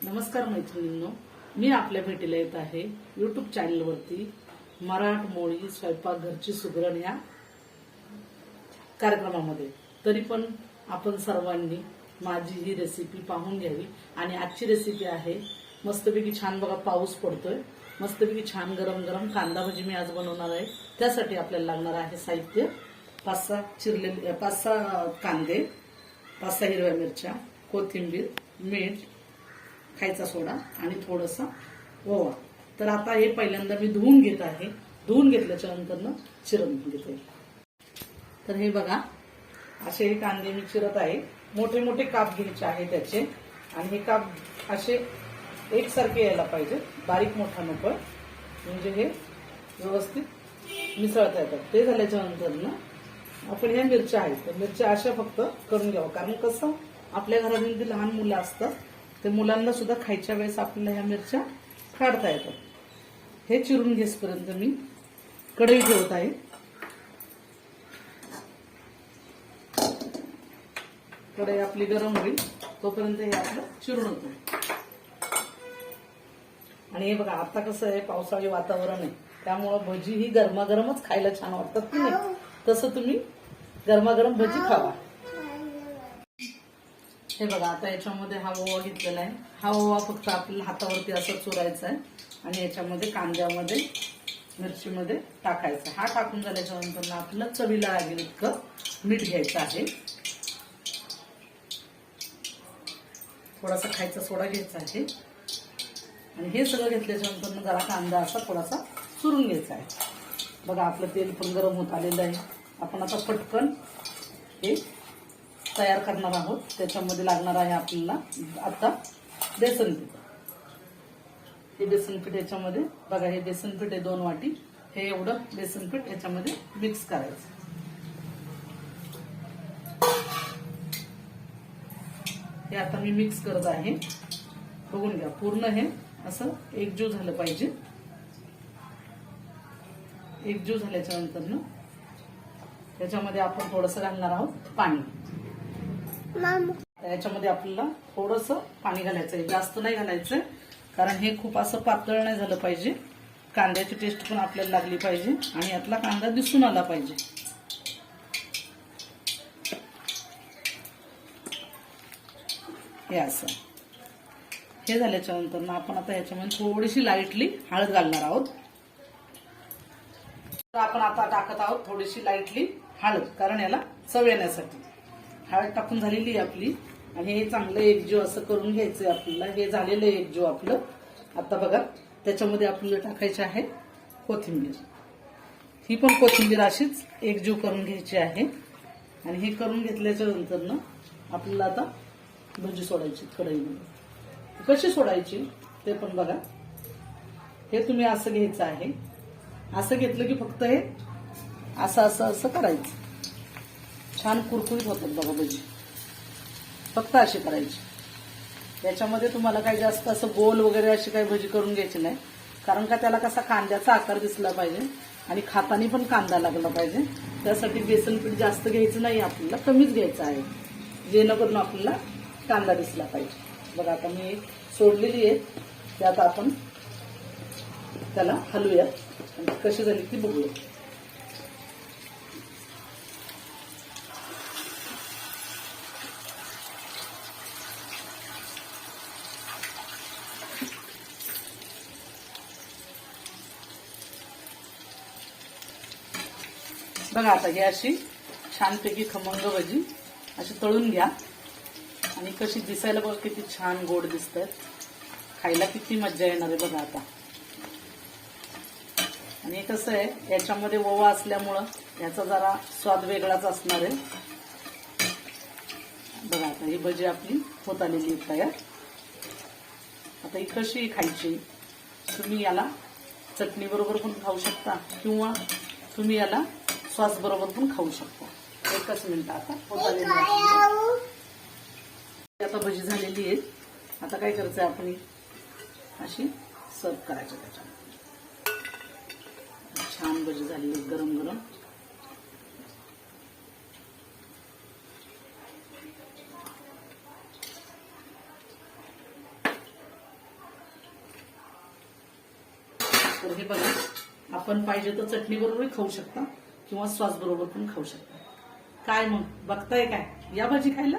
नमस्कार मैत्रिणींनो, मी आपल्या भेटीला येत आहे यूट्यूब चॅनलवरती मराठमोळी स्वयंपाकघरची सुगरण या कार्यक्रमामध्ये। तरी पण आपण सर्वांनी माझी ही रेसिपी पाहून घ्यावी। आणि आजची रेसिपी आहे मस्तपैकी छान, बघा पाऊस पडतोय, मस्तपैकी छान गरम गरम कांदा भजी मी आज बनवणार आहे। त्यासाठी आपल्याला लागणार आहे साहित्य 5-6 कांदे, 5-6 हिरव्या मिरच्या, कोथिंबीर, मीठ, खायचा सोडा आणि थोडासा ओवा। तर आता हे पहिल्यांदा मी धुवून घेत आहे। धुवून घेतल्याच्या नंतर चिरून घेते। तर हे बघा, असे हे कांदे मी चिरत आहे। मोठे मोठे काप घ्यायचे आहे त्याचे, आणि हे काप असे एकसारखे यायला पाहिजे, बारीक मोठा नको, म्हणजे हे व्यवस्थित मिसळता येतात। ते झाल्याच्या नंतर आपण ह्या मिरच्या आहेत, तर मिरच्या अशा फक्त करून घ्यावं, कारण कसं आपल्या घरामध्ये लहान मुलं असतात, ते मुलांना सुद्धा खायच्या वेळेस आपल्याला ह्या मिरच्या काढता येतात। हे चिरून घेसपर्यंत मी कढई ठेवत आहे। कढई आपली गरम होईल तोपर्यंत हे आपलं चिरून होतं। आणि हे बघा, आता कसं आहे, पावसाळी वातावरण आहे, त्यामुळे भजी ही गरमागरमच खायला छान वाटतात की नाही, तसं तुम्ही गरमागरम भजी खावा। हे बघा, आता याच्यामध्ये हा ओवा घेतलेला आहे। हा ओवा फक्त आपल्याला हातावरती असा चुरायचा आहे आणि याच्यामध्ये कांद्यामध्ये मिरचीमध्ये टाकायचा। हा टाकून झाल्याच्या नंतर आपल्याला चवीला लागेल इतकं मीठ घ्यायचं आहे, थोडासा खायचा सोडा घ्यायचा आहे, आणि हे सगळं घेतल्याच्या नंतर जरा कांदा असा थोडासा चुरून घ्यायचा आहे। बघा, आपलं तेल पण गरम होत आलेलं आहे। आपण आता पटकन हे तयार करणार आहोत। त्याच्यामध्ये लागणार आहे आपल्याला आता बेसन पीठ। हे बेसन पीठ याच्यामध्ये बघा, हे बेसन पीठ आहे 2 वाटी, हे एवढं बेसन पीठ याच्यामध्ये मिक्स करायचं। हे आता मी मिक्स करत आहे, बघून घ्या, पूर्ण हे असं एकजीव झालं पाहिजे। एकजीव झाल्याच्या नंतर त्याच्यामध्ये आपण थोडंसं घालणार आहोत पाणी। याच्यामध्ये आपल्याला थोडंसं पाणी घालायचंय, जास्त नाही घालायचंय, कारण हे खूप असं पातळ नाही झालं पाहिजे। कांद्याची टेस्ट पण आपल्याला लागली पाहिजे आणि यातला कांदा दिसून आला पाहिजे। हे असं हे झाल्याच्या नंतर आपण आता याच्यामध्ये थोडीशी लाईटली हळद घालणार आहोत। तर आपण आता टाकत आहोत थोडीशी लाईटली हळद, कारण याला चव येण्यासाठी। हळद टाकून झालेली आहे आपली, आणि हे चांगलं एकजीव असं करून घ्यायचंय आपल्याला। हे झालेलं आहे एकजीव आपलं। आता बघा, त्याच्यामध्ये आपल्याला टाकायचे आहे कोथिंबीर। ही पण कोथिंबीर अशीच एकजीव करून घ्यायची आहे, आणि हे करून घेतल्याच्या नंतर आपल्याला आता भजी सोडायची कढईमध्ये। कशी सोडायची ते पण बघा, हे तुम्ही असं घ्यायचं आहे। असं घेतलं की फक्त हे असं असं असं करायचं, छान कुरकुरीत होतात बघा भजी, फक्त अशी करायची। याच्यामध्ये तुम्हाला काही जास्त असं गोल वगैरे अशी काही भजी करून घ्यायची नाही, कारण का त्याला कसा कांद्याचा आकार दिसला पाहिजे आणि खाताना पण कांदा लागला पाहिजे। त्यासाठी बेसन पीठ जास्त घ्यायचं नाही, आपल्याला कमीच घ्यायचं आहे, जेणेकरून आपल्याला कांदा दिसला पाहिजे। बघा, आता मी सोडलेली आहे, त्यात आपण त्याला हलवूया, कशी झाली ती बघूया। बघा, आता ही अशी छानपैकी खमंग भजी अशी तळून घ्या, आणि कशी दिसायला बघा, किती छान गोड दिसतात, खायला किती मज्जा येणार आहे बघा आता। आणि कसं आहे, याच्यामध्ये ओवा असल्यामुळं याचा जरा स्वाद वेगळाच असणार आहे। बघा, आता ही भजी आपली होत आलेली आहे तयार। आता ही कशी खायची, तुम्ही याला चटणी बरोबर पण खाऊ शकता, किंवा तुम्ही याला सॉस बरोबर पण खाऊ शकता। एकच मिनिट, आता होत आलेली आहे, आता भजी झालेली आहे। आता काय करायचं, आपण अशी सर्व करायची। त्याच्यामध्ये छान भजी झालेली गरम गरम। तर हे बघा, आपण पाहिजे तर चटणी बरोबरही खाऊ शकता किंवा सॉस बरोबर पण खाऊ शकता. काय मग बघताय काय, या भाजी खायला.